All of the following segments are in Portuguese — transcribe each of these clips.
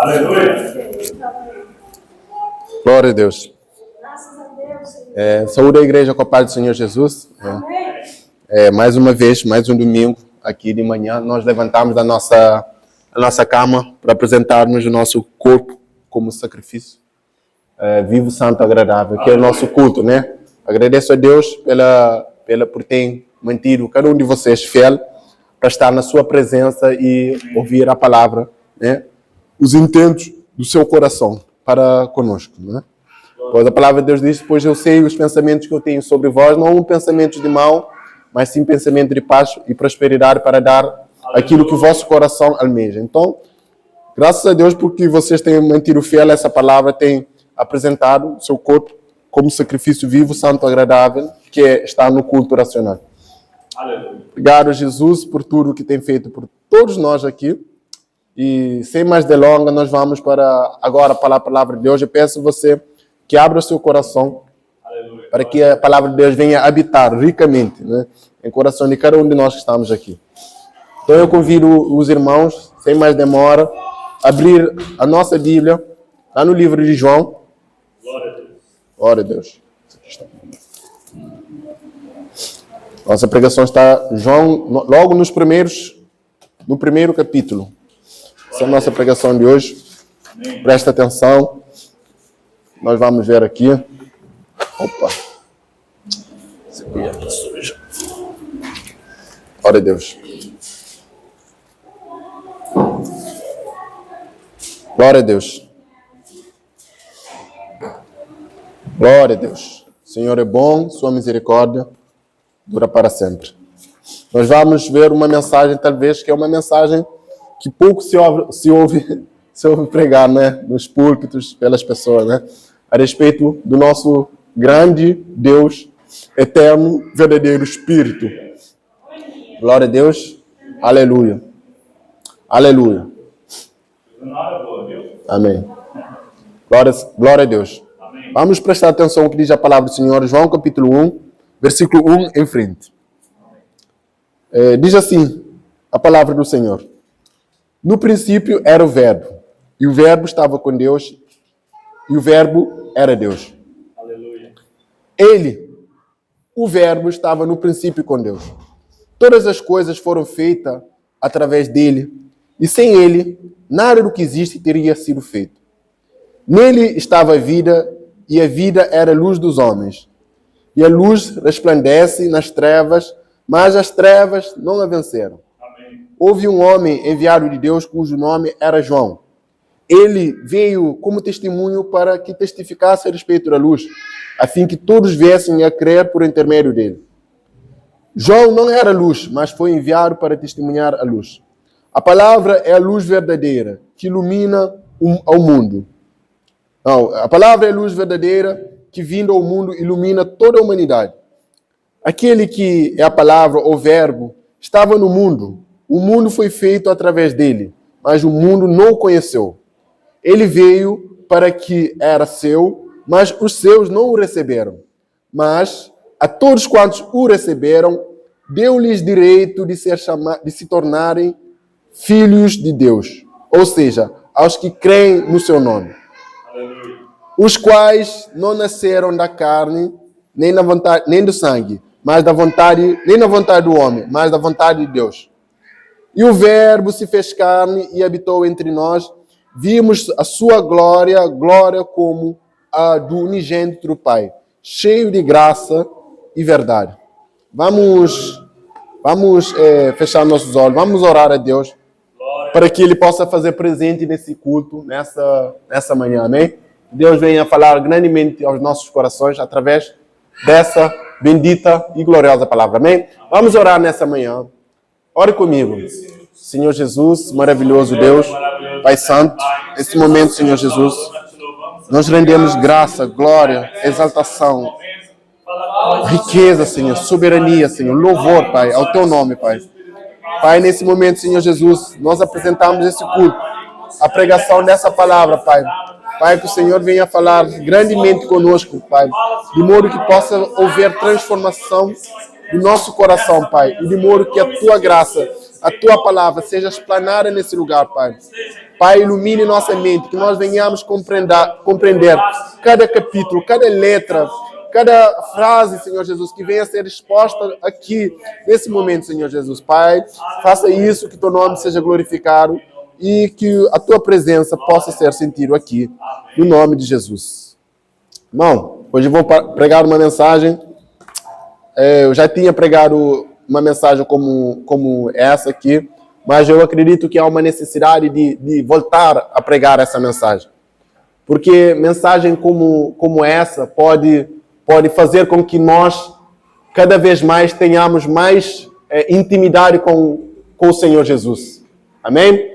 Aleluia. Glória a Deus. Graças a Deus. Saúde a igreja com a paz do Senhor Jesus. Mais uma vez, mais um domingo aqui de manhã, nós levantamos da nossa cama para apresentarmos o nosso corpo como sacrifício vivo, santo, agradável, que é o nosso culto, né? Agradeço a Deus por ter mantido cada um de vocês fiel para estar na sua presença e ouvir a palavra, né? Os intentos do seu coração para conosco, né? Pois a palavra de Deus diz: pois eu sei os pensamentos que eu tenho sobre vós, não pensamentos de mal, mas sim pensamento de paz e prosperidade, para dar aquilo que o vosso coração almeja. Então, graças a Deus porque vocês têm mantido fiel a essa palavra, têm apresentado o seu corpo como sacrifício vivo, santo, agradável, que está no culto racional. Aleluia. Obrigado, Jesus, por tudo que tem feito por todos nós aqui. E sem mais delongas, nós vamos agora para a palavra de Deus. Eu peço a você que abra o seu coração, aleluia, para que a palavra de Deus venha habitar ricamente, né, em coração de cada um de nós que estamos aqui. Então eu convido os irmãos, sem mais demora, a abrir a nossa Bíblia, lá no livro de João. Glória a Deus. Glória a Deus. Nossa pregação está João, logo no primeiro capítulo. Essa é a nossa pregação de hoje. Amém. Presta atenção. Nós vamos ver aqui. Opa. Esse aqui é sujo. Glória a Deus. Glória a Deus. Glória a Deus. O Senhor é bom, sua misericórdia dura para sempre. Nós vamos ver uma mensagem, talvez, que é uma mensagem que pouco se ouve pregar, né, nos púlpitos, pelas pessoas, né, a respeito do nosso grande Deus, eterno, verdadeiro Espírito. Glória a Deus. Aleluia. Aleluia. Amém. Glória a Deus. Amém. Vamos prestar atenção ao que diz a palavra do Senhor, João capítulo 1, versículo 1 em frente. Diz assim a palavra do Senhor: no princípio era o Verbo, e o Verbo estava com Deus, e o Verbo era Deus. Aleluia. Ele, o Verbo, estava no princípio com Deus. Todas as coisas foram feitas através dele, e sem ele, nada do que existe teria sido feito. Nele estava a vida, e a vida era a luz dos homens. E a luz resplandece nas trevas, mas as trevas não a venceram. Amém. Houve um homem enviado de Deus, cujo nome era João. Ele veio como testemunho para que testificasse a respeito da luz, a fim que todos viessem a crer por intermédio dele. João não era luz, mas foi enviado para testemunhar a luz. A palavra é a luz verdadeira, que ilumina ao mundo. Não, a palavra é a luz verdadeira, que vindo ao mundo ilumina toda a humanidade. Aquele que é a palavra, o Verbo, estava no mundo. O mundo foi feito através dele, mas o mundo não o conheceu. Ele veio para que era seu, mas os seus não o receberam. Mas a todos quantos o receberam, deu-lhes direito de se tornarem filhos de Deus. Ou seja, aos que creem no seu nome. Aleluia. Os quais não nasceram da carne, nem do sangue, mas nem da vontade do homem, mas da vontade de Deus. E o Verbo se fez carne e habitou entre nós. Vimos a sua glória como a do unigênito do Pai, cheio de graça e verdade. Vamos fechar nossos olhos, vamos orar a Deus para que Ele possa fazer presente nesse culto, nessa manhã, amém? Deus venha falar grandemente aos nossos corações através dessa bendita e gloriosa palavra, amém? Vamos orar nessa manhã. Ore comigo. Senhor Jesus, maravilhoso Deus, Pai Santo, nesse momento, Senhor Jesus, nós rendemos graça, glória, exaltação, riqueza, Senhor, soberania, Senhor, louvor, Pai, ao Teu nome, Pai. Pai, nesse momento, Senhor Jesus, nós apresentamos esse culto, a pregação dessa palavra, Pai. Pai, que o Senhor venha falar grandemente conosco, Pai, de modo que possa haver transformação do nosso coração, Pai. E de modo que a Tua graça, a Tua palavra seja explanada nesse lugar, Pai. Pai, ilumine nossa mente, que nós venhamos compreender cada capítulo, cada letra, cada frase, Senhor Jesus, que venha a ser exposta aqui, nesse momento, Senhor Jesus. Pai, faça isso, que Teu nome seja glorificado e que a Tua presença possa ser sentida aqui, no nome de Jesus. Irmão, hoje eu vou pregar uma mensagem. Eu já tinha pregado uma mensagem como essa aqui, mas eu acredito que há uma necessidade de voltar a pregar essa mensagem. Porque mensagem como essa pode fazer com que nós, cada vez mais, tenhamos mais intimidade com o Senhor Jesus. Amém?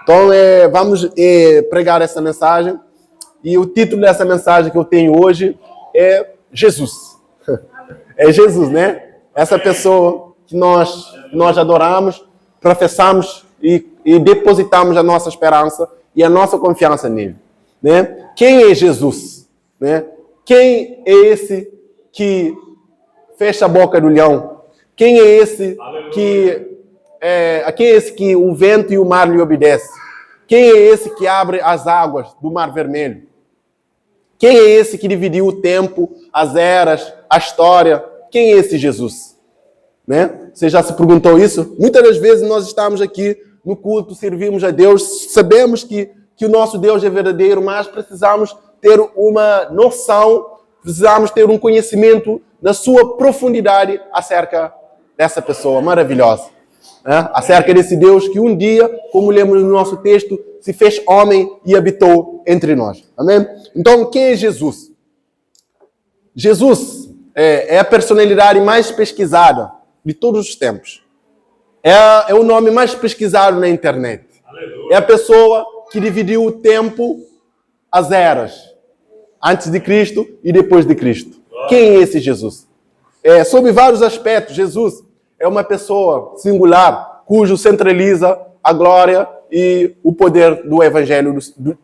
Então, vamos pregar essa mensagem. E o título dessa mensagem que eu tenho hoje é Jesus. É Jesus, né? Essa pessoa que nós adoramos, professamos e depositamos a nossa esperança e a nossa confiança nele. Né? Quem é Jesus? Né? Quem é esse que fecha a boca do leão? Quem é esse que o vento e o mar lhe obedecem? Quem é esse que abre as águas do Mar Vermelho? Quem é esse que dividiu o tempo, as eras, a história? Quem é esse Jesus? Né? Você já se perguntou isso? Muitas das vezes nós estamos aqui no culto, servimos a Deus, sabemos que o nosso Deus é verdadeiro, mas precisamos ter uma noção, precisamos ter um conhecimento da sua profundidade acerca dessa pessoa maravilhosa. Né? Acerca desse Deus que um dia, como lemos no nosso texto, se fez homem e habitou entre nós. Amém? Então, quem é Jesus? Jesus é a personalidade mais pesquisada de todos os tempos. É o nome mais pesquisado na internet. Aleluia. É a pessoa que dividiu o tempo, as eras, antes de Cristo e depois de Cristo. Quem é esse Jesus? Sob vários aspectos, Jesus é uma pessoa singular, cujo centraliza a glória e o poder do Evangelho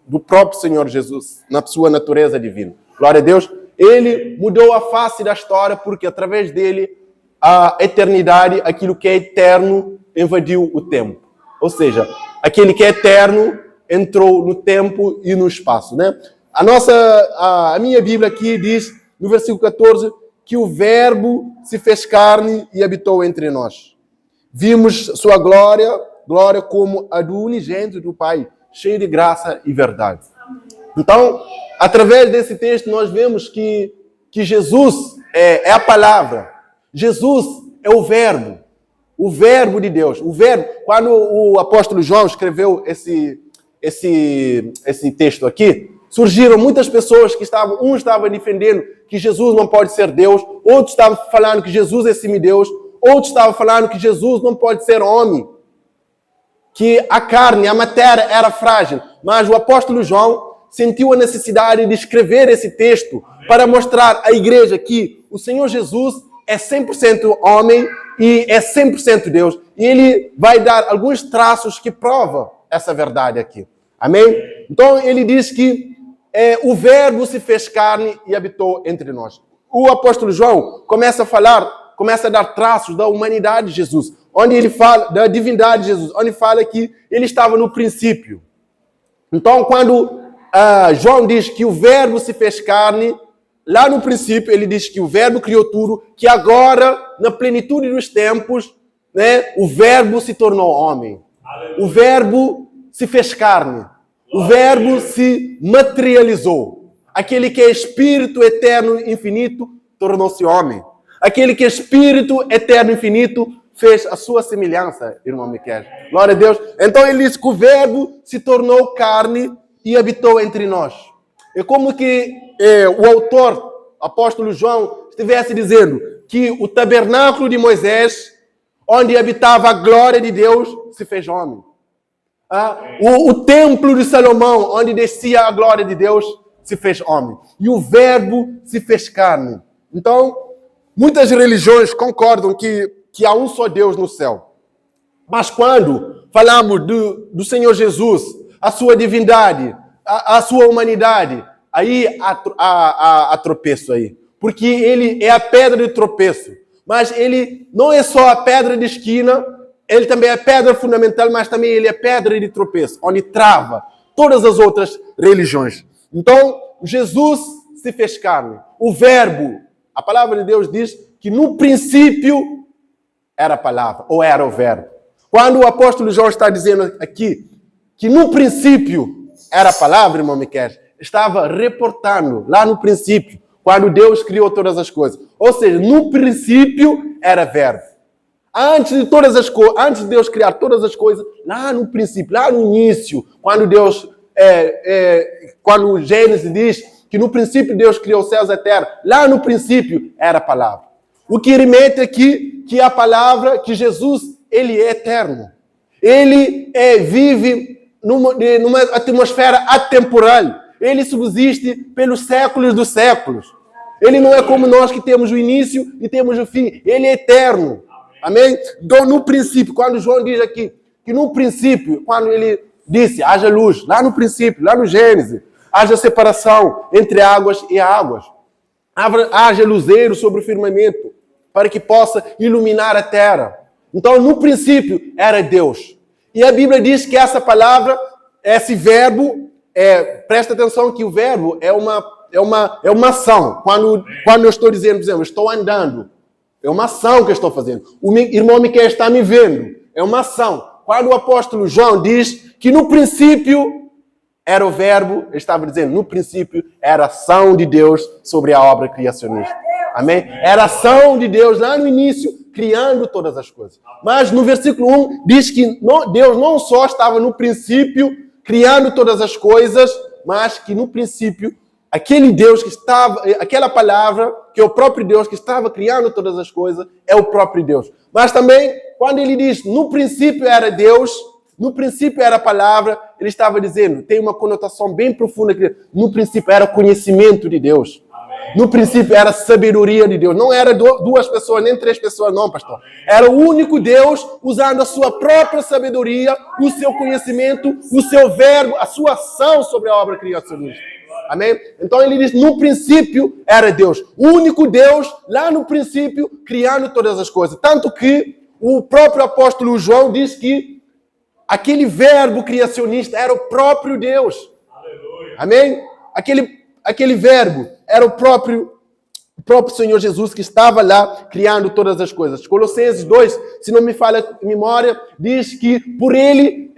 do próprio Senhor Jesus, na sua natureza divina. Glória a Deus. Ele mudou a face da história porque, através dele, a eternidade, aquilo que é eterno, invadiu o tempo. Ou seja, aquele que é eterno entrou no tempo e no espaço. Né? A minha Bíblia aqui diz, no versículo 14, que o Verbo se fez carne e habitou entre nós. Vimos sua glória como a do unigênito do Pai, cheio de graça e verdade. Então, através desse texto, nós vemos que Jesus é a palavra. Jesus é o Verbo de Deus. O Verbo, quando o apóstolo João escreveu esse texto aqui, surgiram muitas pessoas que uns estavam defendendo que Jesus não pode ser Deus, outros estavam falando que Jesus é semideus, outros estavam falando que Jesus não pode ser homem, que a carne, a matéria era frágil. Mas o apóstolo João sentiu a necessidade de escrever esse texto para mostrar à igreja que o Senhor Jesus é 100% homem e é 100% Deus. E ele vai dar alguns traços que provam essa verdade aqui. Amém? Então ele diz que o Verbo se fez carne e habitou entre nós. O apóstolo João começa a dar traços da humanidade de Jesus, onde ele fala da divindade de Jesus, onde fala que ele estava no princípio. Então, quando João diz que o Verbo se fez carne, lá no princípio ele diz que o Verbo criou tudo, que agora, na plenitude dos tempos, né, o Verbo se tornou homem. Aleluia. O Verbo se fez carne. O Verbo se materializou. Aquele que é Espírito eterno e infinito tornou-se homem. Aquele que é Espírito eterno e infinito fez a sua semelhança, irmão Miquel. Glória a Deus. Então ele diz que o Verbo se tornou carne e habitou entre nós. É como que o autor, apóstolo João, estivesse dizendo que o tabernáculo de Moisés, onde habitava a glória de Deus, se fez homem. O templo de Salomão, onde descia a glória de Deus, se fez homem. E o Verbo se fez carne. Então, muitas religiões concordam que há um só Deus no céu. Mas quando falamos do Senhor Jesus, a sua divindade, a sua humanidade, aí há tropeço aí. Porque ele é a pedra de tropeço. mas ele não é só a pedra de esquina, ele também é pedra fundamental, mas também ele é pedra de tropeço, onde trava todas as outras religiões. Então, Jesus se fez carne. O verbo, a palavra de Deus diz que no princípio era a palavra, ou era o verbo. Quando o apóstolo João está dizendo aqui que no princípio era a palavra, irmão Miquel, estava reportando lá no princípio, quando Deus criou todas as coisas. Ou seja, no princípio era verbo. Antes de Deus criar todas as coisas, lá no princípio, lá no início, quando Deus, quando o Gênesis diz que no princípio Deus criou os céus e a terra, lá no princípio era a palavra. O que remete aqui que a palavra, que Jesus, ele é eterno. Ele vive numa atmosfera atemporal. Ele subsiste pelos séculos dos séculos. Ele não é como nós que temos o início e temos o fim. Ele é eterno. Amém? Então, no princípio, quando João diz aqui, que no princípio, quando ele disse, haja luz, lá no princípio, lá no Gênesis, haja separação entre águas e águas. Haja luzeiro sobre o firmamento, para que possa iluminar a terra. Então, no princípio, era Deus. E a Bíblia diz que essa palavra, esse verbo, presta atenção que o verbo é uma ação. Quando eu estou dizendo, por exemplo, estou andando, é uma ação que eu estou fazendo. O irmão Miquel está me vendo, é uma ação. Quando o apóstolo João diz que no princípio era o verbo, ele estava dizendo, no princípio era a ação de Deus sobre a obra criacionista. Amém? Era a ação de Deus lá no início, criando todas as coisas. Mas no versículo 1 diz que Deus não só estava no princípio criando todas as coisas, mas que no princípio aquele Deus que estava, aquela palavra, que é o próprio Deus que estava criando todas as coisas, é o próprio Deus. Mas também, quando ele diz, no princípio era Deus, no princípio era a palavra, ele estava dizendo, tem uma conotação bem profunda, que no princípio era o conhecimento de Deus. No princípio era a sabedoria de Deus. Não era duas pessoas, nem três pessoas, não, pastor. Era o único Deus usando a sua própria sabedoria, o seu conhecimento, o seu verbo, a sua ação sobre a obra criacionista. Amém? Então ele diz, no princípio era Deus. O único Deus, lá no princípio, criando todas as coisas. Tanto que o próprio apóstolo João diz que aquele verbo criacionista era o próprio Deus. Aleluia. Amém? Aquele verbo era o próprio Senhor Jesus que estava lá criando todas as coisas. Colossenses 2, se não me falha a memória, diz que por ele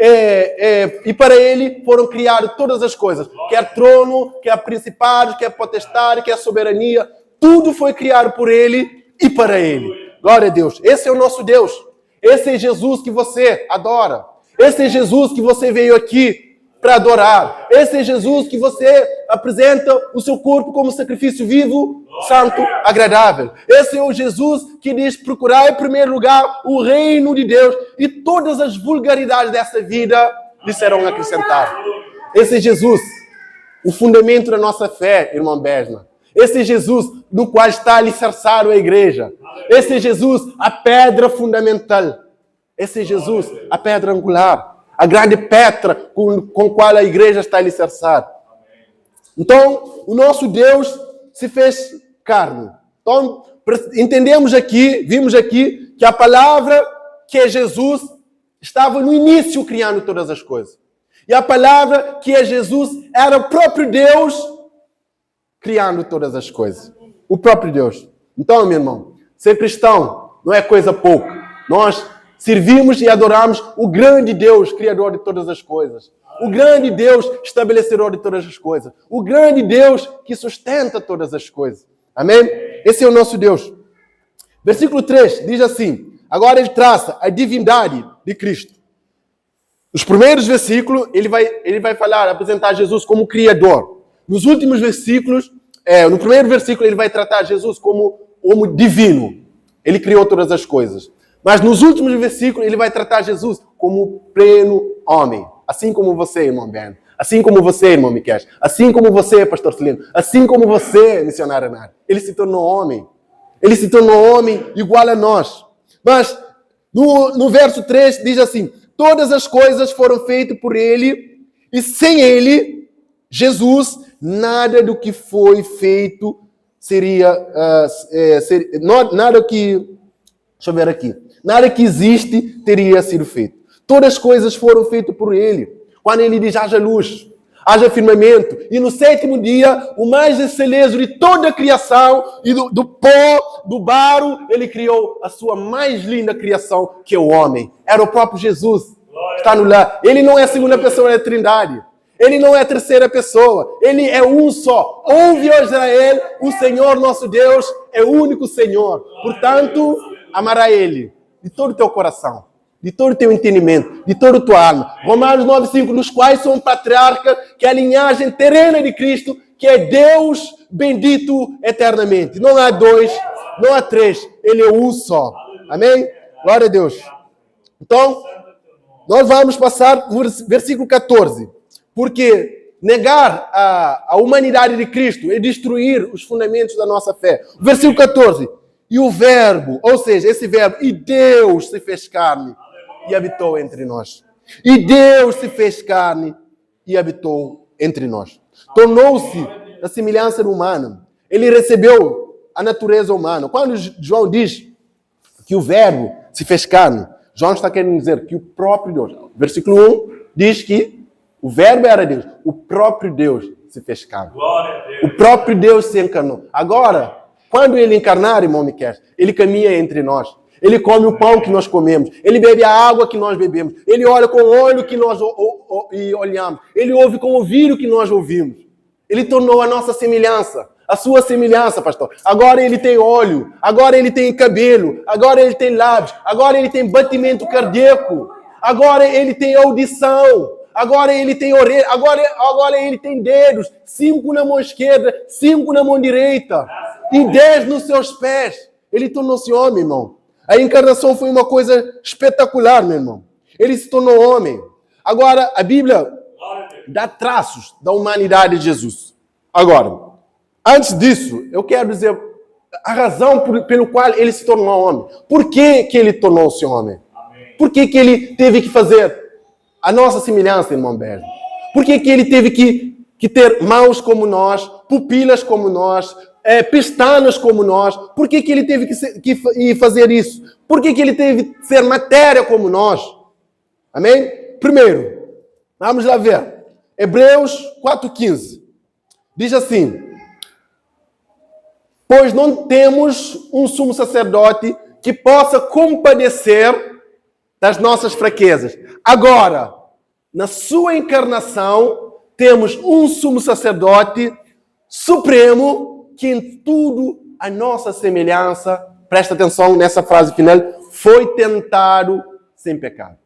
e para ele foram criadas todas as coisas. Quer trono, quer principado, quer potestade, quer soberania. Tudo foi criado por ele e para ele. Glória a Deus. Esse é o nosso Deus. Esse é Jesus que você adora. Esse é Jesus que você veio aqui para adorar. Esse é Jesus que você apresenta o seu corpo como sacrifício vivo, santo, agradável. Esse é o Jesus que diz, procurar em primeiro lugar o reino de Deus e todas as vulgaridades dessa vida lhe serão acrescentadas. Esse é Jesus, o fundamento da nossa fé, irmão Besma. Esse é Jesus no qual está alicerçado a igreja. Esse é Jesus, a pedra fundamental. Esse é Jesus, a pedra angular. A grande pedra com a qual a igreja está alicerçada. Então, o nosso Deus se fez carne. Então, entendemos aqui, vimos aqui, que a palavra, que é Jesus, estava no início criando todas as coisas. E a palavra, que é Jesus, era o próprio Deus criando todas as coisas. O próprio Deus. Então, meu irmão, ser cristão não é coisa pouca. Nós servimos e adoramos o grande Deus, Criador de todas as coisas. O grande Deus, estabelecedor de todas as coisas. O grande Deus que sustenta todas as coisas. Amém? Esse é o nosso Deus. Versículo 3 diz assim, agora ele traça a divindade de Cristo. Nos primeiros versículos, ele vai falar, apresentar Jesus como Criador. Nos últimos versículos, no primeiro versículo, ele vai tratar Jesus como divino. Ele criou todas as coisas. Mas nos últimos versículos, ele vai tratar Jesus como pleno homem. Assim como você, irmão Ben. Assim como você, irmão Miquel. Assim como você, pastor Celino. Assim como você, missionário Renato. Ele se tornou homem. Ele se tornou homem igual a nós. Mas no verso 3 diz assim, todas as coisas foram feitas por ele e sem ele, Jesus, nada do que foi feito nada que, deixa eu ver aqui, nada que existe teria sido feito. Todas as coisas foram feitas por ele. Quando ele diz, haja luz, haja firmamento. E no sétimo dia, o mais excelso de toda a criação, e do pó, do barro, ele criou a sua mais linda criação, que é o homem. Era o próprio Jesus. Está no lar. Ele não é a segunda pessoa da Trindade. Ele não é a terceira pessoa. Ele é um só. Ouve, ó Israel, o Senhor nosso Deus é o único Senhor. Portanto, amará Ele de todo o teu coração, de todo o teu entendimento, de toda a tua alma. Romanos 9,5, nos quais são patriarca, que é a linhagem terrena de Cristo, que é Deus bendito eternamente. Não há dois, não há três. Ele é um só. Amém? Glória a Deus. Então, nós vamos passar no versículo 14. Porque negar a humanidade de Cristo é destruir os fundamentos da nossa fé. Versículo 14. E o verbo, ou seja, esse verbo, e Deus se fez carne e habitou entre nós. E Deus se fez carne e habitou entre nós. Tornou-se a semelhança humana. Ele recebeu a natureza humana. Quando João diz que o verbo se fez carne, João está querendo dizer que o próprio Deus, versículo 1, diz que o verbo era Deus. O próprio Deus se fez carne. O próprio Deus se encarnou. Agora, quando ele encarnar, irmão Miquel, ele caminha entre nós. Ele come o pão que nós comemos. Ele bebe a água que nós bebemos. Ele olha com o olho que nós olhamos. Ele ouve com o ouvido que nós ouvimos. Ele tornou a nossa semelhança. A sua semelhança, pastor. Agora ele tem olho. Agora ele tem cabelo. Agora ele tem lábios. Agora ele tem batimento cardíaco. Agora ele tem audição. Agora ele tem orelha, agora ele tem dedos, 5 na mão esquerda, 5 na mão direita e 10 nos seus pés. Ele tornou-se homem, irmão. A encarnação foi uma coisa espetacular, meu irmão. Ele se tornou homem. Agora, a Bíblia dá traços da humanidade de Jesus. Agora, antes disso, eu quero dizer a razão pelo qual ele se tornou homem. Por que ele tornou-se homem? Por que ele teve que fazer a nossa semelhança, irmão Berge? Por que ele teve que ter mãos como nós, pupilas como nós, pestanas como nós? Por que ele teve que fazer isso? Por que ele teve que ser matéria como nós? Amém? Primeiro, vamos lá ver. Hebreus 4,15. Diz assim: pois não temos um sumo sacerdote que possa compadecer das nossas fraquezas. Agora, na sua encarnação, temos um sumo sacerdote supremo que em tudo a nossa semelhança, presta atenção nessa frase final, foi tentado sem pecado.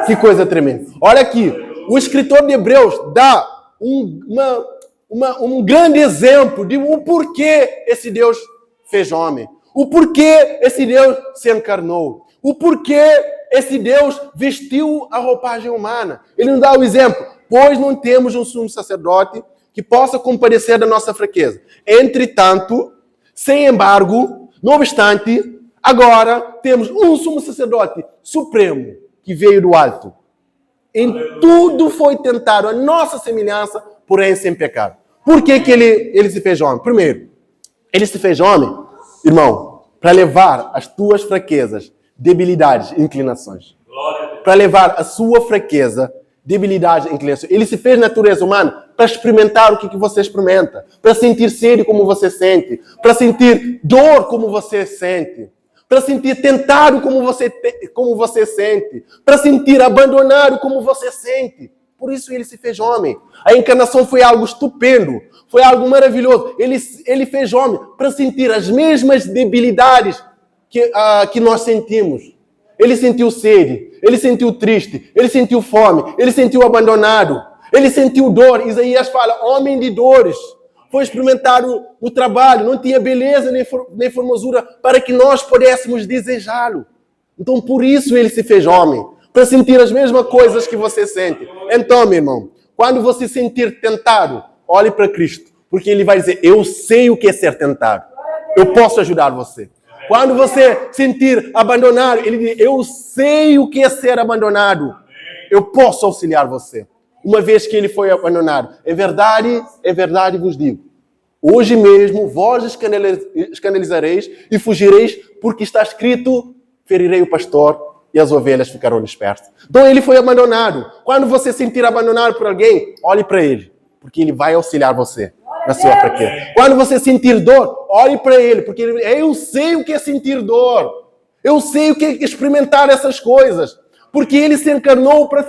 Que coisa tremenda. Olha aqui, o escritor de Hebreus dá um grande exemplo de o porquê esse Deus fez homem. O porquê esse Deus se encarnou. O porquê esse Deus vestiu a roupagem humana. Ele nos dá o exemplo. Pois não temos um sumo sacerdote que possa compadecer da nossa fraqueza. Entretanto, sem embargo, não obstante, agora temos um sumo sacerdote supremo que veio do alto. Em tudo foi tentado a nossa semelhança, porém sem pecado. Por que ele se fez homem? Primeiro, ele se fez homem, irmão, para levar as tuas fraquezas, debilidades e inclinações. Para levar a sua fraqueza, debilidade e inclinações. Ele se fez natureza humana para experimentar o que você experimenta. Para sentir sede como você sente. Para sentir dor como você sente. Para sentir tentado como você sente. Para sentir abandonado como você sente. Por isso ele se fez homem. A encarnação foi algo estupendo. Foi algo maravilhoso. Ele fez homem para sentir as mesmas debilidades que nós sentimos. Ele sentiu sede, ele sentiu triste, ele sentiu fome, ele sentiu abandonado, ele sentiu dor. Isaías fala, homem de dores. Foi experimentado no trabalho, não tinha beleza nem formosura para que nós pudéssemos desejá-lo. Então por isso ele se fez homem, para sentir as mesmas coisas que você sente. Então, meu irmão, quando você sentir tentado, olhe para Cristo, porque ele vai dizer, eu sei o que é ser tentado. Eu posso ajudar você. Quando você sentir abandonado, ele diz, eu sei o que é ser abandonado. Eu posso auxiliar você. Uma vez que ele foi abandonado. É verdade vos digo. Hoje mesmo vós escandalizareis e fugireis, porque está escrito, ferirei o pastor e as ovelhas ficarão dispersas. Então ele foi abandonado. Quando você se sentir abandonado por alguém, olhe para ele, porque ele vai auxiliar você na sua fraqueza. Quando você sentir dor, olhe para ele, porque eu sei o que é sentir dor. Eu sei o que é experimentar essas coisas. Porque ele se encarnou para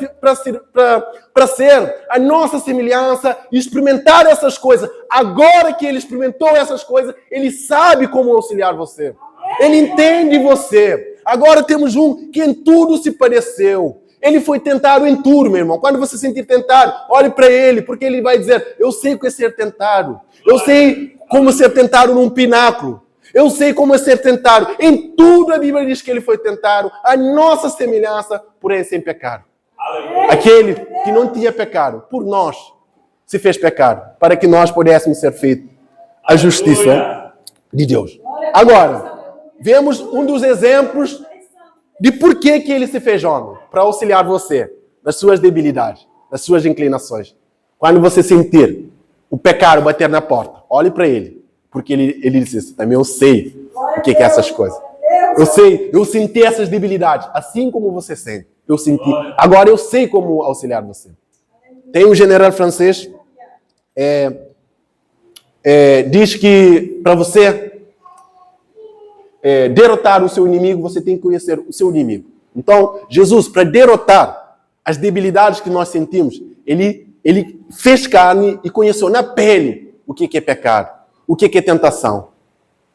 ser a nossa semelhança e experimentar essas coisas. Agora que ele experimentou essas coisas, ele sabe como auxiliar você. Ele entende você. Agora temos um que em tudo se pareceu. Ele foi tentado em tudo, meu irmão. Quando você se sentir tentado, olhe para ele, porque ele vai dizer, eu sei o que é ser tentado. Eu sei como ser tentado num pináculo. Eu sei como é ser tentado. Em tudo a Bíblia diz que ele foi tentado. A nossa semelhança, porém sem pecado. Aleluia. Aquele que não tinha pecado, por nós, se fez pecado, para que nós pudéssemos ser feitos a justiça de Deus. Agora, vemos um dos exemplos de por que ele se fez homem. Para auxiliar você nas suas debilidades, nas suas inclinações. Quando você sentir o pecado bater na porta, olhe para ele. Porque ele disse isso. Também eu sei o que é essas coisas. Eu senti essas debilidades. Assim como você sente. Eu senti. Agora eu sei como auxiliar você. Tem um general francês. Diz que para você derrotar o seu inimigo, você tem que conhecer o seu inimigo. Então, Jesus, para derrotar as debilidades que nós sentimos, ele fez carne e conheceu na pele o que é pecado. O que é tentação?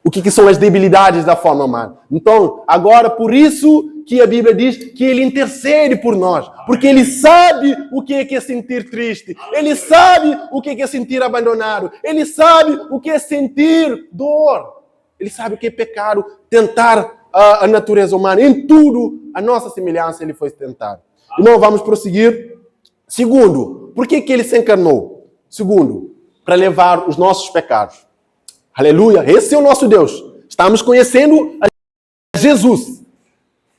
O que são as debilidades da forma humana? Então, agora, por isso que a Bíblia diz que ele intercede por nós. Porque ele sabe o que é sentir triste. Ele sabe o que é sentir abandonado. Ele sabe o que é sentir dor. Ele sabe o que é pecado, tentar a natureza humana. Em tudo, a nossa semelhança, ele foi tentado. Então, vamos prosseguir. Segundo, por que ele se encarnou? Segundo, para levar os nossos pecados. Aleluia, esse é o nosso Deus. Estamos conhecendo a Jesus.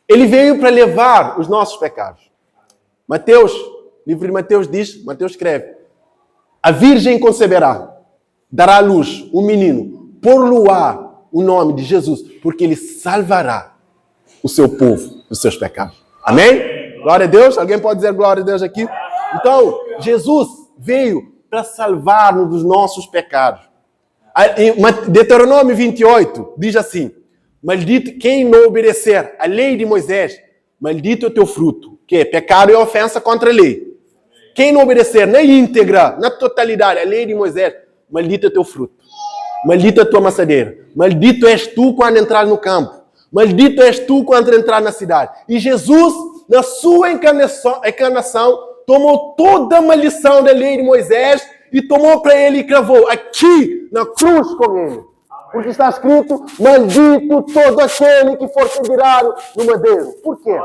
Ele veio para levar os nossos pecados. Mateus, livro de Mateus diz, Mateus escreve, a virgem conceberá, dará à luz um menino, por-lo-á o nome de Jesus, porque ele salvará o seu povo dos seus pecados. Amém? Glória a Deus. Alguém pode dizer glória a Deus aqui? Então, Jesus veio para salvar-nos dos nossos pecados. Deuteronômio 28 diz assim, maldito quem não obedecer à lei de Moisés, maldito é o teu fruto, que é pecado e ofensa contra a lei. Quem não obedecer na íntegra, na totalidade, à lei de Moisés, maldito é o teu fruto. Maldito é a tua maçadeira. Maldito és tu quando entrar no campo. Maldito és tu quando entrar na cidade. E Jesus, na sua encarnação, tomou toda a maldição da lei de Moisés e tomou para ele e cravou aqui na cruz com ele. Porque está escrito, maldito todo aquele que for pendurado no madeiro. Por quê?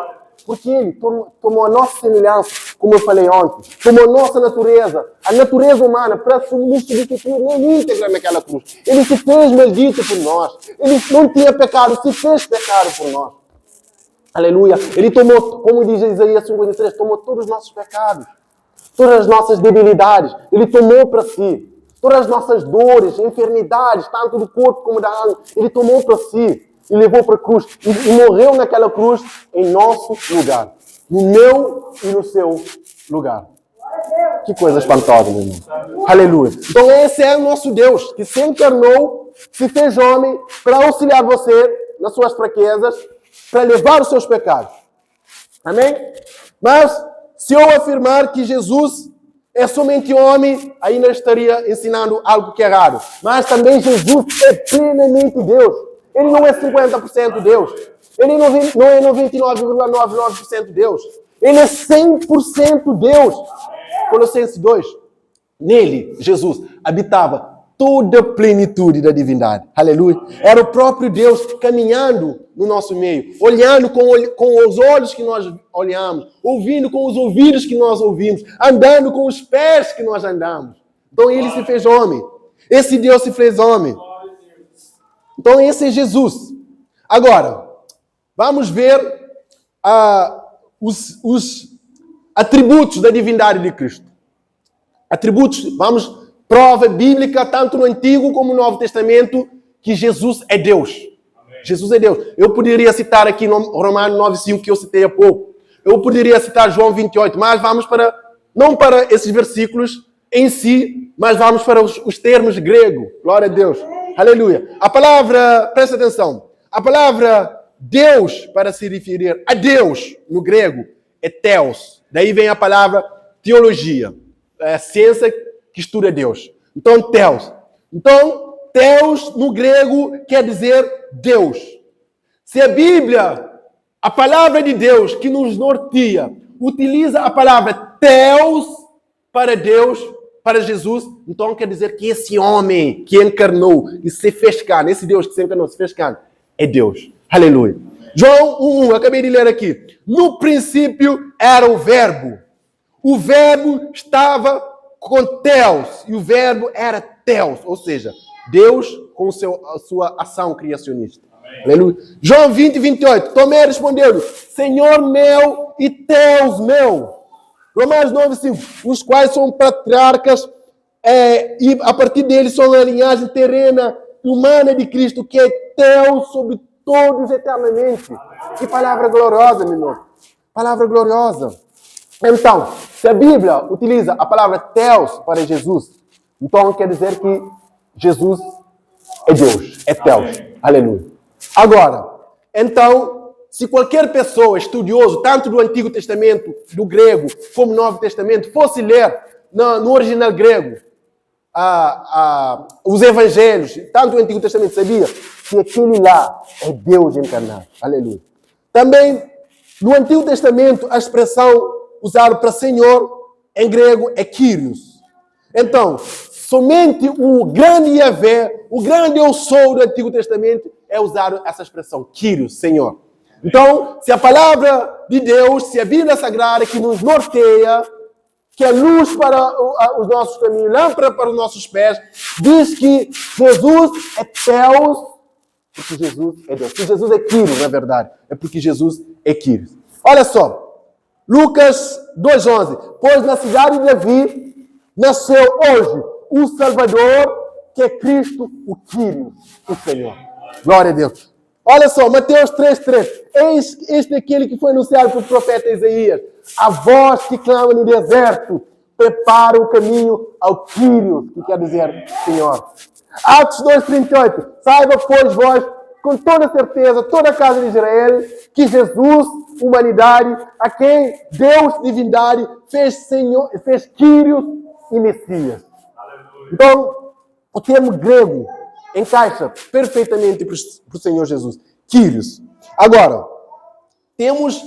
Porque ele tomou a nossa semelhança, como eu falei ontem. Tomou a nossa natureza, a natureza humana, para nos substituir na íntegra naquela cruz. Ele se fez maldito por nós. Ele não tinha pecado, se fez pecado por nós. Aleluia. Ele tomou, como diz Isaías 53, tomou todos os nossos pecados. Todas as nossas debilidades, ele tomou para si. Todas as nossas dores, enfermidades, tanto do corpo como da alma, ele tomou para si e levou para a cruz. E morreu naquela cruz em nosso lugar. No meu e no seu lugar. Que coisa espantosa, meu irmão. Aleluia. Então esse é o nosso Deus, que se encarnou, se fez homem, para auxiliar você nas suas fraquezas, para levar os seus pecados. Amém? Mas se eu afirmar que Jesus é somente homem, ainda estaria ensinando algo que é errado. Mas também Jesus é plenamente Deus. Ele não é 50% Deus. Ele não é 99,99% Deus. Ele é 100% Deus. Colossenses 2. Nele, Jesus, habitava toda a plenitude da divindade. Aleluia. Era o próprio Deus caminhando no nosso meio, olhando com os olhos que nós olhamos, ouvindo com os ouvidos que nós ouvimos, andando com os pés que nós andamos. Então ele se fez homem. Esse Deus se fez homem. Então esse é Jesus. Agora, vamos ver os atributos da divindade de Cristo. Atributos, vamos prova bíblica, tanto no Antigo como no Novo Testamento, que Jesus é Deus. Amém. Jesus é Deus. Eu poderia citar aqui no Romanos 9:5, que eu citei há pouco. Eu poderia citar João 28, mas vamos não para esses versículos em si, mas vamos para os termos grego. Glória a Deus. Aleluia. A palavra, presta atenção, a palavra Deus, para se referir a Deus, no grego, é theos. Daí vem a palavra teologia. É a ciência que estuda Deus. Então, theos. Então, theos, no grego, quer dizer Deus. Se a Bíblia, a palavra de Deus, que nos norteia, utiliza a palavra theos para Deus, para Jesus, então quer dizer que esse homem que encarnou, que se fez carne, esse Deus que se encarnou, se fez carne, é Deus. Aleluia. João 1:1, acabei de ler aqui. No princípio era o verbo. O verbo estava com Theos, e o verbo era Theos, ou seja, Deus com a sua ação criacionista. Amém. Aleluia. João 20:28, Tomé respondeu-lhe, Senhor meu e Deus meu. Romanos 9:5, os quais são patriarcas e a partir deles são a linhagem terrena, humana de Cristo, que é Deus sobre todos eternamente. Amém. Que palavra gloriosa, meu irmão. Palavra gloriosa. Então, se a Bíblia utiliza a palavra Theos para Jesus, então quer dizer que Jesus é Deus, é Theos. Aleluia. Agora, então, se qualquer pessoa estudioso, tanto do Antigo Testamento, do grego, como do Novo Testamento, fosse ler no original grego os evangelhos, tanto do Antigo Testamento, sabia que aquele lá é Deus encarnado. Aleluia. Também, no Antigo Testamento, a expressão usada para Senhor, em grego, é Kyrios. Então, somente o grande Yahvé, o grande Eu Sou do Antigo Testamento, é usado essa expressão, Kyrios, Senhor. Então, se a palavra de Deus, se a Bíblia Sagrada que nos norteia, que é luz para os nossos caminhos, lâmpada para os nossos pés, diz que Jesus é Theos, porque Jesus é Deus. Se Jesus é Kyrios, na verdade, é porque Jesus é Kyrios. Olha só, Lucas 2:11, pois na cidade de Davi nasceu hoje o Salvador, que é Cristo, o Kyrios, o Senhor. Glória a Deus. Olha só, Mateus 3:3. Eis este aquele que foi anunciado pelo profeta Isaías. A voz que clama no deserto, prepara o caminho ao Kyrios, que quer dizer Senhor. Atos 2:38. Saiba, pois, vós, com toda certeza, toda a casa de Israel, que Jesus, humanidade, a quem Deus, divindade, fez Kyrios e Messias. Aleluia. Então, o termo grego encaixa perfeitamente para o Senhor Jesus. Kyrios. Agora, temos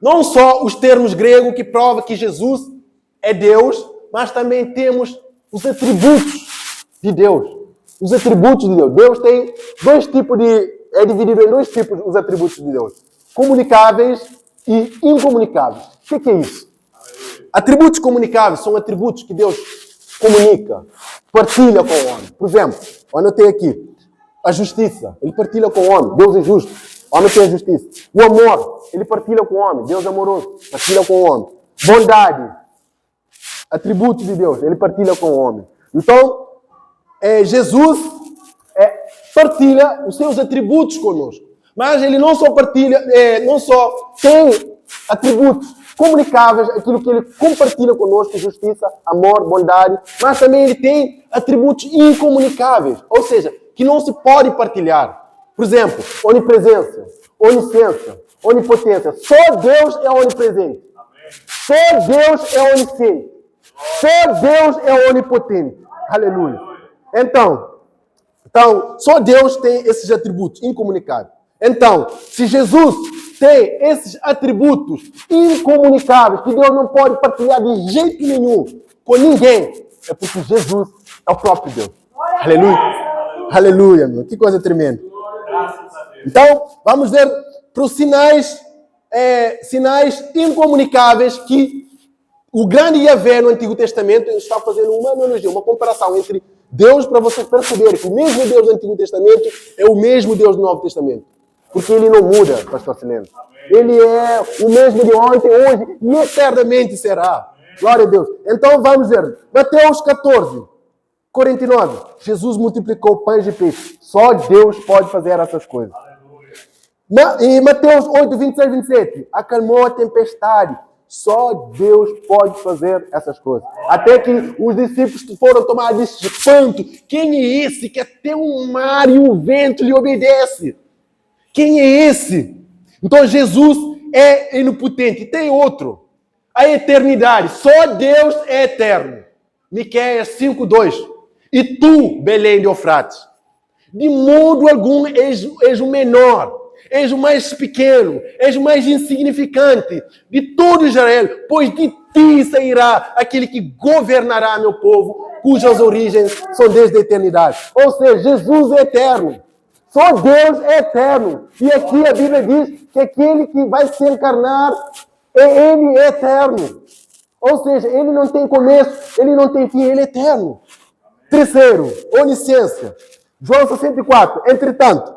não só os termos gregos que provam que Jesus é Deus, mas também temos os atributos de Deus. Os atributos de Deus. Deus tem dois tipos é dividido em dois tipos os atributos de Deus. Comunicáveis e incomunicáveis. O que é isso? Atributos comunicáveis são atributos que Deus comunica, partilha com o homem. Por exemplo, eu anotei aqui, a justiça, ele partilha com o homem, Deus é justo, o homem tem a justiça. O amor, ele partilha com o homem, Deus é amoroso, partilha com o homem. Bondade, atributo de Deus, ele partilha com o homem. Então, Jesus partilha os seus atributos conosco, mas ele não só partilha, não só tem atributos comunicáveis, aquilo que ele compartilha conosco, justiça, amor, bondade, mas também ele tem atributos incomunicáveis, ou seja, que não se pode partilhar. Por exemplo, onipresença, onisciência, onipotência. Só Deus é onipresente. Só Deus é onisciente. Só Deus é onipotente. Aleluia. Então, só Deus tem esses atributos incomunicáveis. Então, se Jesus tem esses atributos incomunicáveis que Deus não pode partilhar de jeito nenhum com ninguém, é porque Jesus é o próprio Deus. Aleluia. Aleluia, meu. Que coisa tremenda. Então, vamos ver para os sinais incomunicáveis que o grande Yahvé no Antigo Testamento está fazendo uma analogia, uma comparação entre Deus, para vocês perceberem que o mesmo Deus do Antigo Testamento é o mesmo Deus do Novo Testamento. Porque ele não muda, pastor Sileno. Ele é o mesmo de ontem, hoje e eternamente será. Glória a Deus. Então vamos ver. Mateus 14. 49. Jesus multiplicou pães e peixes. Só Deus pode fazer essas coisas. E Mateus 8, 26, 27. Acalmou a tempestade. Só Deus pode fazer essas coisas. Até que os discípulos foram tomados de espanto. Quem é esse que até o mar e o vento lhe obedecem? Quem é esse? Então Jesus é onipotente. Tem outro. A eternidade. Só Deus é eterno. Miqueias 5, 2. E tu, Belém de Eufrates, de modo algum és o menor. És o mais pequeno, és o mais insignificante de todo Israel, pois de ti sairá aquele que governará meu povo, cujas origens são desde a eternidade. Ou seja, Jesus é eterno. Só Deus é eterno. E aqui a Bíblia diz que aquele que vai se encarnar, ele é eterno. Ou seja, ele não tem começo, ele não tem fim, ele é eterno. Terceiro, onisciência. João 64. Entretanto,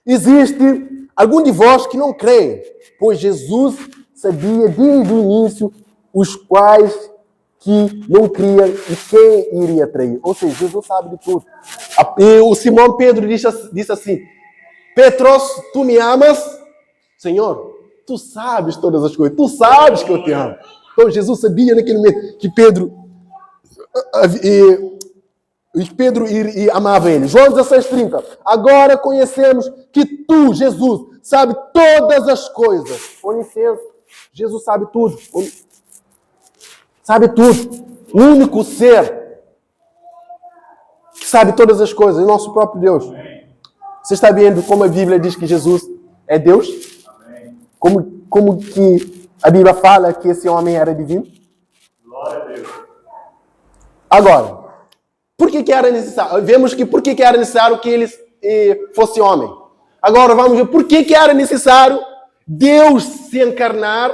existe algum de vós que não creem, pois Jesus sabia desde o início os quais que não criam e quem iria trair. Ou seja, Jesus sabe de tudo. E o Simão Pedro disse assim: Petros, tu me amas? Senhor, tu sabes todas as coisas, tu sabes que eu te amo. Então Jesus sabia naquele momento que Pedro amava ele. João 16:30. Agora conhecemos que tu, Jesus, sabe todas as coisas. Onisciência. Jesus sabe tudo. Sabe tudo. O único ser que sabe todas as coisas é o nosso próprio Deus. Você está vendo como a Bíblia diz que Jesus é Deus? Como que a Bíblia fala que esse homem era divino? Glória a Deus. Agora, por que era necessário? Vemos que por que era necessário que ele fosse homem. Agora vamos ver por que era necessário Deus se encarnar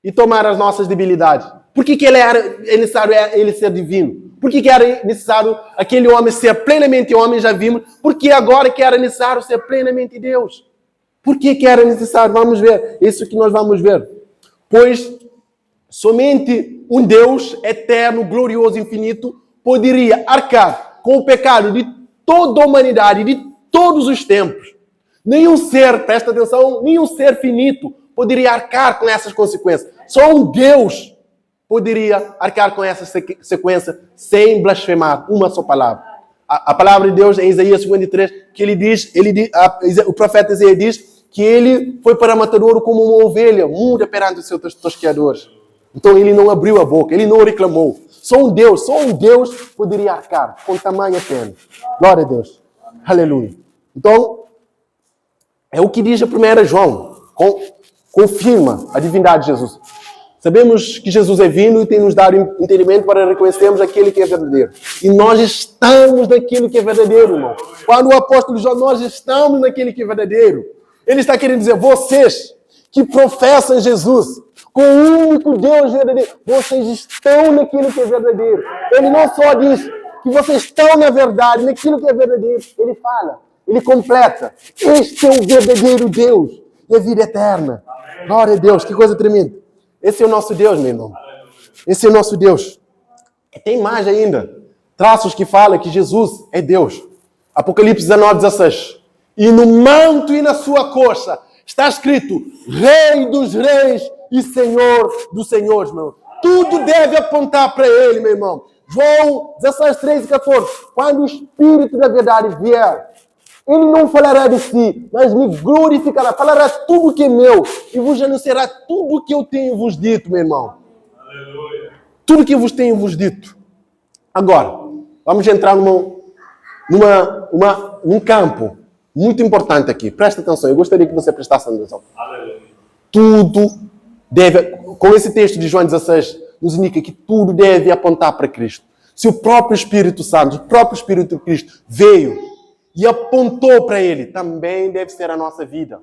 e tomar as nossas debilidades. Por que é necessário ele ser divino? Por que era necessário aquele homem ser plenamente homem, já vimos? Por que agora que era necessário ser plenamente Deus? Por que era necessário? Vamos ver. Isso que nós vamos ver. Pois somente um Deus eterno, glorioso, infinito, poderia arcar com o pecado de toda a humanidade, de todos os tempos. Nenhum ser, presta atenção, nenhum ser finito poderia arcar com essas consequências. Só um Deus poderia arcar com essa sequência sem blasfemar uma só palavra. A palavra de Deus em Isaías 53, que o profeta Isaías diz que ele foi para matadouro como uma ovelha muda perante os seus tosqueadores. Então ele não abriu a boca, ele não reclamou. Só um Deus poderia arcar com tamanha pena. Glória a Deus. Aleluia. Então, é o que diz a 1 João. Confirma a divindade de Jesus. Sabemos que Jesus é vindo e tem nos dado entendimento para reconhecermos aquele que é verdadeiro. E nós estamos naquilo que é verdadeiro, irmão. Quando o apóstolo João, nós estamos naquele que é verdadeiro. Ele está querendo dizer, vocês que professam Jesus, com o único Deus verdadeiro, vocês estão naquilo que é verdadeiro. Ele não só diz que vocês estão na verdade, naquilo que é verdadeiro. Ele fala, ele completa. Este é o verdadeiro Deus e a vida eterna. Glória a Deus, que coisa tremenda. Esse é o nosso Deus, meu irmão. Esse é o nosso Deus. E tem mais ainda. Traços que falam que Jesus é Deus. Apocalipse 19:16. E no manto e na sua coxa está escrito Rei dos Reis e Senhor dos Senhores, meu irmão. Tudo deve apontar para Ele, meu irmão. João 16:13 e 14. Quando o Espírito da verdade vier, Ele não falará de si, mas me glorificará. Falará tudo que é meu e vos anunciará tudo que eu tenho vos dito, meu irmão. Aleluia. Tudo que eu vos tenho vos dito. Agora, vamos entrar num campo muito importante aqui. Presta atenção, eu gostaria que você prestasse atenção. Aleluia. Tudo deve, com esse texto de João 16, nos indica que tudo deve apontar para Cristo. Se o próprio Espírito Santo, o próprio Espírito de Cristo veio e apontou para Ele, também deve ser a nossa vida.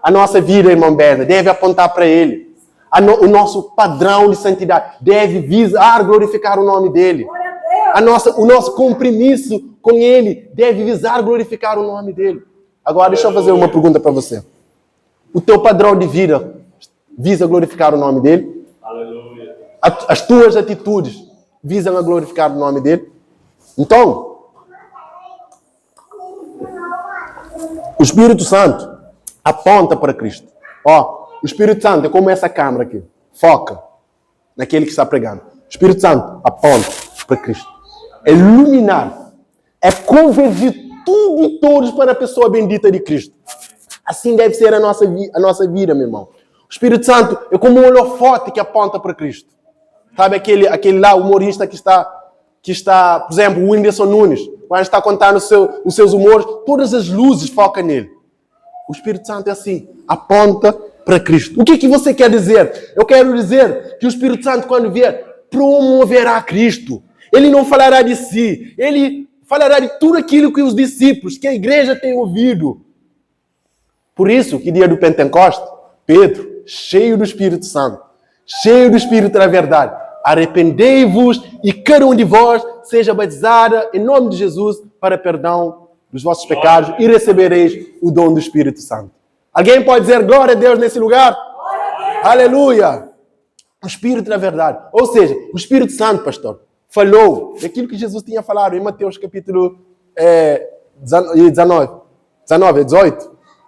A nossa vida, irmão Berna, deve apontar para Ele. O nosso padrão de santidade deve visar glorificar o nome dEle. O nosso compromisso com Ele deve visar glorificar o nome dEle. Agora, deixa eu fazer uma pergunta para você. O teu padrão de vida visa glorificar o nome dEle? Aleluia. As tuas atitudes visam a glorificar o nome dEle? Então, o Espírito Santo aponta para Cristo. Ó, o Espírito Santo é como essa câmera aqui. Foca naquele que está pregando. O Espírito Santo aponta para Cristo. É iluminar. É convergir tudo e todos para a pessoa bendita de Cristo. Assim deve ser a nossa vida, meu irmão. O Espírito Santo é como um holofote que aponta para Cristo. Sabe aquele lá, humorista que está, por exemplo, o Whindersson Nunes, quando está contando os seus humores, todas as luzes focam nele. O Espírito Santo é assim, aponta para Cristo. O que você quer dizer? Eu quero dizer que o Espírito Santo, quando vier, promoverá Cristo. Ele não falará de si, ele falará de tudo aquilo que os discípulos, que a igreja tem ouvido. Por isso, que dia do Pentecostes, Pedro, cheio do Espírito Santo, cheio do Espírito da verdade, arrependei-vos e cada um de vós seja batizada em nome de Jesus para perdão dos vossos pecados e recebereis o dom do Espírito Santo. Alguém pode dizer glória a Deus nesse lugar? Aleluia! O Espírito da verdade. Ou seja, o Espírito Santo, pastor, falou daquilo que Jesus tinha falado em Mateus capítulo 18.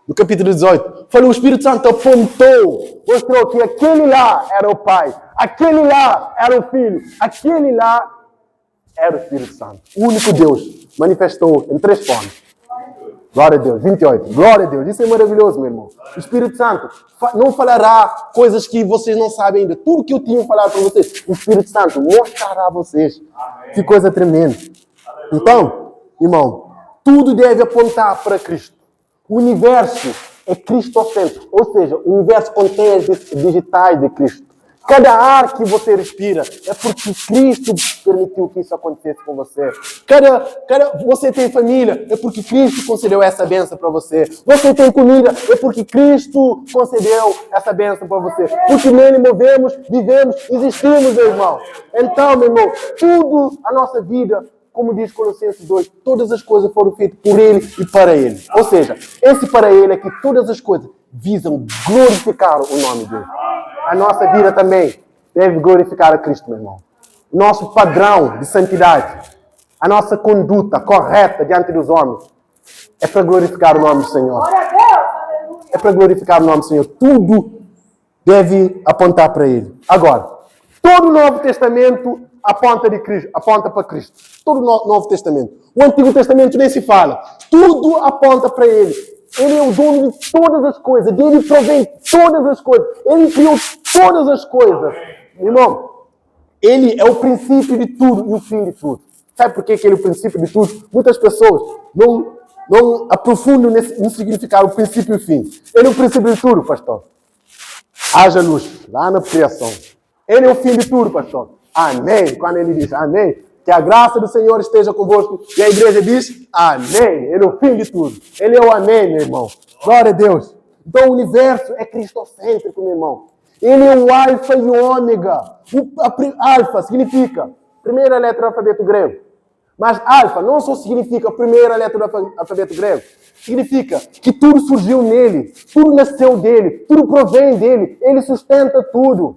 No capítulo 18. Falou, o Espírito Santo apontou, mostrou que aquele lá era o Pai, aquele lá era o Filho, aquele lá era o Espírito Santo. O único Deus manifestou em 3 formas. Glória a Deus. 28. Glória a Deus. Isso é maravilhoso, meu irmão. O Espírito Santo não falará coisas que vocês não sabem ainda. Tudo que eu tinha falado para vocês, o Espírito Santo mostrará a vocês. Amém. Que coisa tremenda. Então, irmão, tudo deve apontar para Cristo. O universo é cristocêntrico, ou seja, o universo contém as digitais de Cristo. Cada ar que você respira é porque Cristo permitiu que isso acontecesse com você. Cada você tem família é porque Cristo concedeu essa bênção para você. Você tem comida é porque Cristo concedeu essa bênção para você. Porque nele movemos, vivemos, existimos, meu irmão. Então, meu irmão, tudo a nossa vida, como diz Colossenses 2, todas as coisas foram feitas por Ele e para Ele. Ou seja, esse para Ele é que todas as coisas visam glorificar o nome dele. A nossa vida também deve glorificar a Cristo, meu irmão. Nosso padrão de santidade, a nossa conduta correta diante dos homens, é para glorificar o nome do Senhor. É para glorificar o nome do Senhor. Tudo deve apontar para Ele. Agora, todo o Novo Testamento aponta para Cristo. Todo o Novo Testamento. O Antigo Testamento nem se fala. Tudo aponta para Ele. Ele é o dono de todas as coisas. Dele provém todas as coisas. Ele criou todas as coisas. Irmão, Ele é o princípio de tudo e o fim de tudo. Sabe por que Ele é o princípio de tudo? Muitas pessoas não aprofundam no significado, o princípio e o fim. Ele é o princípio de tudo, pastor. Haja luz, lá na criação. Ele é o fim de tudo, pastor. Amém. Quando ele diz amém, que a graça do Senhor esteja convosco. E a igreja diz amém. Ele é o fim de tudo. Ele é o amém, meu irmão. Glória a Deus. Então o universo é cristocêntrico, meu irmão. Ele é o alfa e o ômega. Alfa significa primeira letra do alfabeto grego. Mas alfa não só significa a primeira letra do alfabeto grego. Significa que tudo surgiu nele. Tudo nasceu dele. Tudo provém dele. Ele sustenta tudo.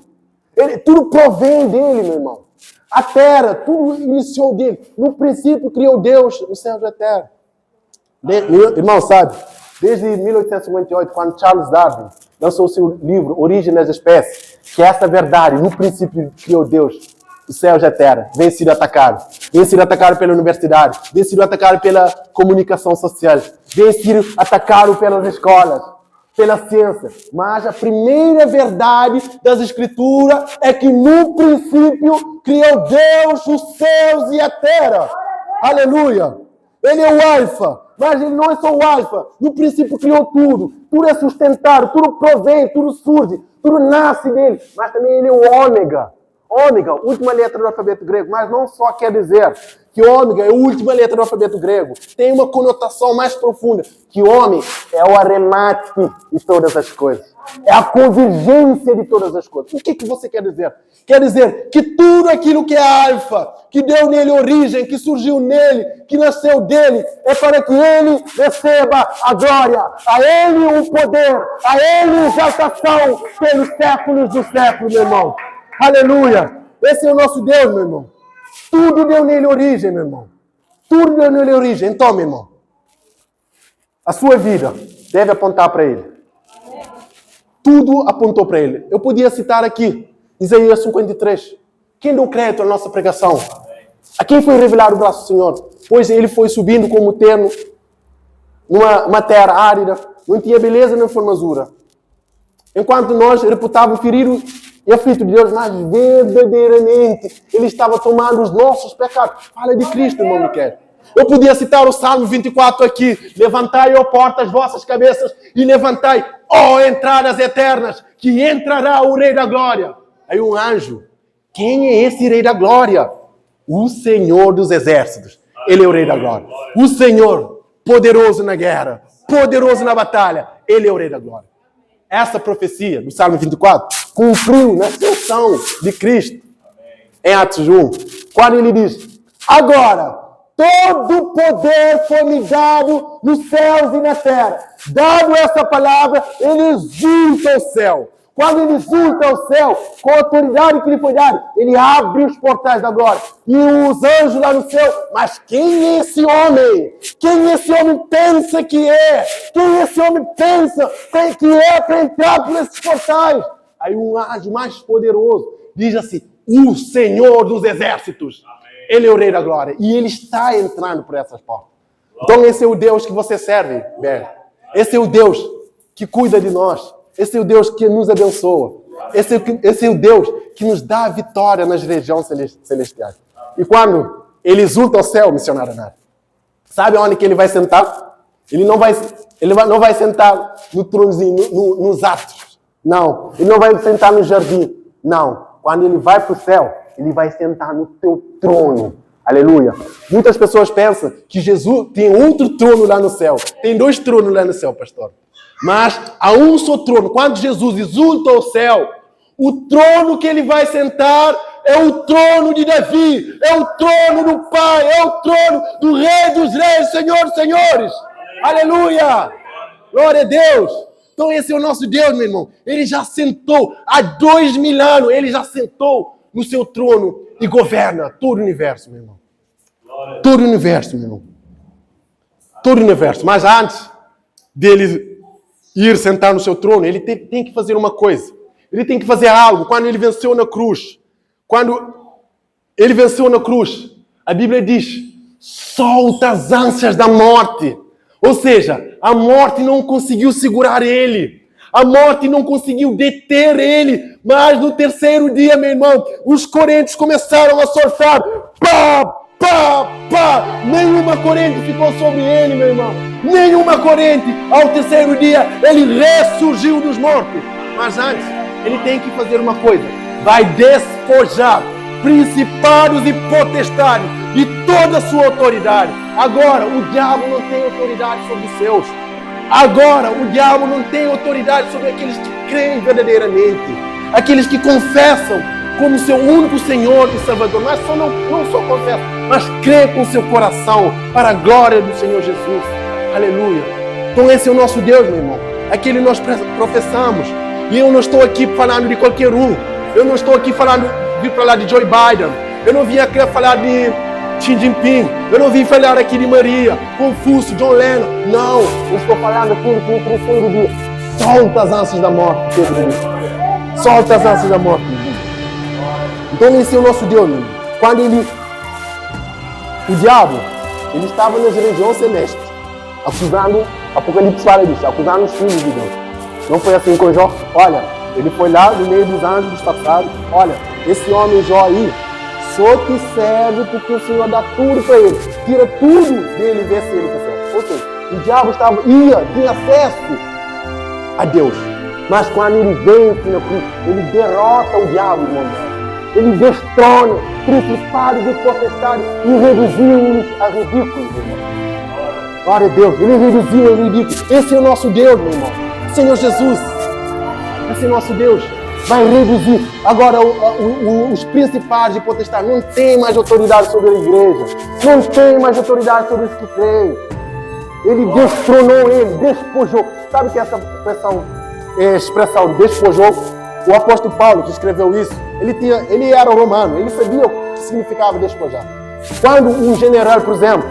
Tudo provém dele, meu irmão. A terra, tudo iniciou dele. No princípio criou Deus o céu e a terra. Irmão, sabe? Desde 1858, quando Charles Darwin lançou o seu livro Origem das Espécies, que é essa verdade, no princípio criou Deus o céu e a terra, vem sido atacado. Vem sido atacado pela universidade, vem sido atacado pela comunicação social, vem sido atacado pelas escolas, pela ciência. Mas a primeira verdade das Escrituras é que no princípio criou Deus os céus e a terra. Aleluia! Ele é o alfa, mas ele não é só o alfa. No princípio criou tudo. Tudo é sustentado, tudo provém, tudo surge, tudo nasce dele. Mas também ele é o ômega. Ômega, última letra do alfabeto grego, mas não só quer dizer que ômega é a última letra do alfabeto grego. Tem uma conotação mais profunda, que homem é o arremate de todas as coisas. É a convergência de todas as coisas. O que você quer dizer? Quer dizer que tudo aquilo que é alfa, que deu nele origem, que surgiu nele, que nasceu dele, é para que ele receba a glória, a ele o poder, a ele a exaltação pelos séculos dos séculos, meu irmão. Aleluia! Esse é o nosso Deus, meu irmão. Tudo deu nele origem, meu irmão. Tudo nele é origem. Então, meu irmão, a sua vida deve apontar para Ele. Tudo apontou para Ele. Eu podia citar aqui Isaías 53. Quem deu crédito à nossa pregação? A quem foi revelado o braço do Senhor? Pois Ele foi subindo como terno numa terra árida, não tinha beleza nem formosura. Enquanto nós reputávamos ferido e aflito de Deus, mas verdadeiramente Ele estava tomando os nossos pecados. Fala de Cristo, irmão Miquel. Eu podia citar o Salmo 24 aqui. Levantai, ó portas, as vossas cabeças, e levantai, ó entradas eternas, que entrará o Rei da Glória. Aí um anjo. Quem é esse Rei da Glória? O Senhor dos Exércitos. Ele é o Rei da Glória. O Senhor, poderoso na guerra, poderoso na batalha. Ele é o Rei da Glória. Essa profecia do Salmo 24 cumpriu na ascensão de Cristo em Atos 1, quando ele diz: agora, todo poder foi me dado nos céus e na terra. Dado essa palavra, ele exulta o céu. Quando ele exulta o céu, com a autoridade que lhe foi dada, ele abre os portais da glória. E os anjos lá no céu, mas quem é esse homem? Quem esse homem pensa que é? Quem esse homem pensa que é para entrar por esses portais? Aí um anjo mais poderoso diz assim: o Senhor dos Exércitos. Ele é o Rei da Glória. E ele está entrando por essas portas. Então esse é o Deus que você serve, Ber. Esse é o Deus que cuida de nós. Esse é o Deus que nos abençoa. Esse é o Deus que nos dá a vitória nas regiões celestiais. E quando ele exulta ao céu, missionário Nário, sabe onde que ele vai sentar? Ele não vai sentar no tronozinho, nos atos. Não. Ele não vai sentar no jardim. Não. Quando ele vai para o céu, ele vai sentar no teu trono. Aleluia. Muitas pessoas pensam que Jesus tem outro trono lá no céu. Tem 2 tronos lá no céu, pastor. Mas há um só trono. Quando Jesus exulta ao céu, o trono que ele vai sentar é o trono de Davi, é o trono do Pai, é o trono do Rei dos Reis, Senhor dos Senhores. Aleluia! Glória a Deus! Então esse é o nosso Deus, meu irmão. Ele já sentou há 2000 anos, ele já sentou no seu trono e governa todo o universo, meu irmão. Todo o universo, meu irmão. Todo o universo. Mas antes dele ir sentar no seu trono, ele tem que fazer uma coisa. Ele tem que fazer algo. Quando ele venceu na cruz, a Bíblia diz: solta as ânsias da morte. Ou seja, a morte não conseguiu segurar ele. A morte não conseguiu deter ele. Mas no 3º dia, meu irmão, os correntes começaram a soltar. Pá, pá, pá. Nenhuma corrente ficou sobre ele, meu irmão. Nenhuma corrente. Ao 3º dia, ele ressurgiu dos mortos. Mas antes, ele tem que fazer uma coisa. Vai despojar principados e potestades de toda a sua autoridade. Agora, o diabo não tem autoridade sobre os seus. Agora, o diabo não tem autoridade sobre aqueles que creem verdadeiramente. Aqueles que confessam como seu único Senhor e Salvador. Mas não só confessam, mas crê com seu coração para a glória do Senhor Jesus. Aleluia. Então esse é o nosso Deus, meu irmão. Aquele nós professamos. E eu não estou aqui falando de qualquer um. Eu não estou aqui vim falar de Joe Biden. Eu não vim aqui falar de Xi Jinping. Eu não vim falar aqui de Maria, Confúcio, John Lennon. Não. Eu estou falando aqui no 3º dia. Solta as ânsias da morte, Pedro. Solta as ânsias da morte. Então esse é o nosso Deus, meu irmão. Quando o diabo, ele estava nas regiões celestes, acusando, Apocalipse fala disso, acusando os filhos de Deus. Não foi assim com Jó? Olha, ele foi lá no meio dos anjos disfarçados. Olha, esse homem Jó aí só te serve porque o Senhor dá tudo para ele. Tira tudo dele e vê se ele consegue. Ou seja, o diabo tinha acesso a Deus. Mas quando ele vence na cruz, ele derrota o diabo, irmão. Ele destrona principados e potestades e reduziu-os a ridículos, irmão. Glória a Deus, ele reduziu a ridículos. Esse é o nosso Deus, meu irmão. Senhor Jesus, esse é o nosso Deus. Vai reduzir. Agora, os principados e potestades não têm mais autoridade sobre a igreja. Não tem mais autoridade sobre os que creem. Ele destronou ele, despojou. Sabe que essa expressão despojou? O apóstolo Paulo, que escreveu isso, ele era romano, ele sabia o que significava despojar. Quando um general, por exemplo,